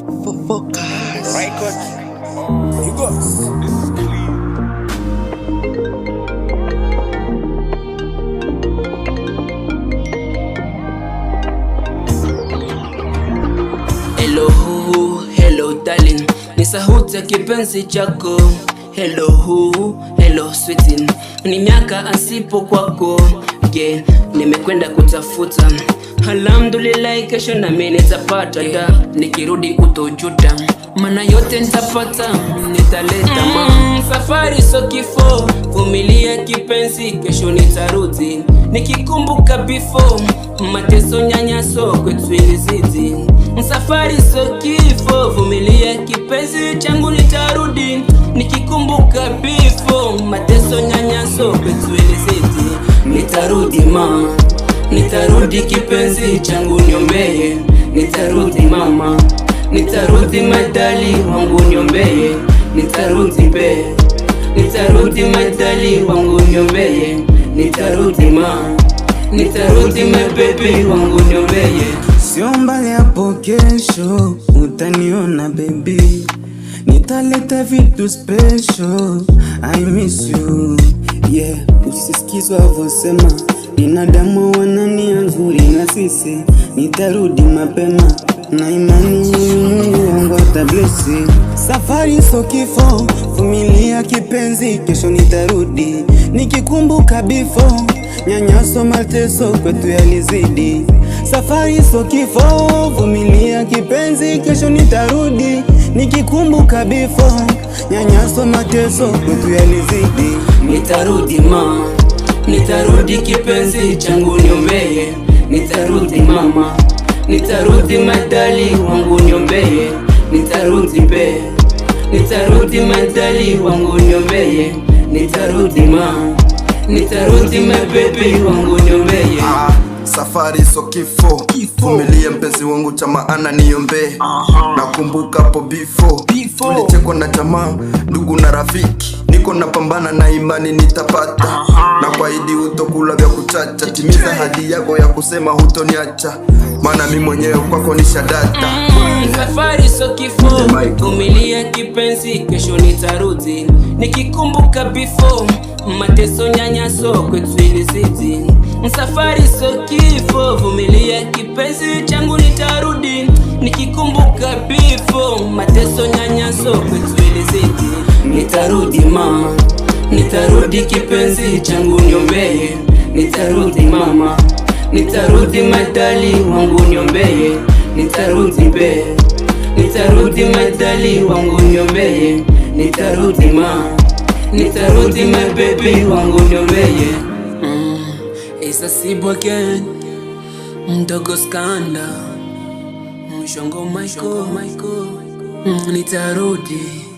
Focus. Record. You go. This is clean. Hello darling, ni sauti ya kipenzi chako. Hello sweetie, ni miaka asipo kwako. Yeah, nimekwenda kutafuta. Alhamdulillah, kesho na mimi nitapata da. Nikirudi utojuta, maana yote nitapata, nitaleta safari so kifo, vumilia kipenzi, kesho nitarudi. Nikikumbuka before, mateso nyanyaso kwetu ilizidi. Safari so kifo, vumilia kipenzi changu nitarudi. Nikikumbuka before, mateso nyanyaso kwetu ilizidi. Nitarudi nitarudi kipenzi changu niombeye. Nitarudi mama, nitarudi madali wangu niombeye. Nitarudi madali wangu niombeye. Nitarudi mabebi wangu niombeye. Sio mbali hapo kesho utaniona baby, nitaleta vitu special. I miss you, yeah. Usisikizwe wavosema binadamu wana nia nzuri na sisi. Nitarudi mapema na imani Mungu wangu atablesi. Safari so kifo, vumilia kipenzi, kesho nitarudi. Nikikumbuka before, nyanyaso mateso kwetu yalizidi. Safari so kifo, vumilia kipenzi, kesho nitarudi. Nikikumbuka before, nyanyaso mateso kwetu yalizidi. Nitarudi kipenzi changu niombeye. Nitarudi mama, nitarudi madali wangu niombeye. Nitarudi madali wangu niombeye. Nitarudi mabebi wangu niombeye. Safari so kifo, vumilia mpenzi wangu cha maana niombe. Nakumbuka hapo before, tulichekwa na jamaa, ndugu na rafiki. Niko napambana na imani nitapata, na kuahidi hutokula vya kuchacha. Timiza hadi yako ya kusema hutoniacha, maana mimi mwenyewe kwako ni shadata. Safari so kifo, vumilia kipenzi, kesho nitarudi. Nikikumbuka before, mateso nyanyaso kwetu ilizidi. Safari so kifo, vumilia kipenzi changu nitarudi. Nikikumbuka before, mateso nyanyaso kwetu ilizidi. Nitarudi kipenzi changu niombeye. Nitarudi mama, nitarudi madali wangu niombeye. Nitarudi madali wangu niombeye. Nitarudi mabebi wangu niombeye. Isa Sibwaken, mdogo Skanda, mshongo Michael, nitarudi.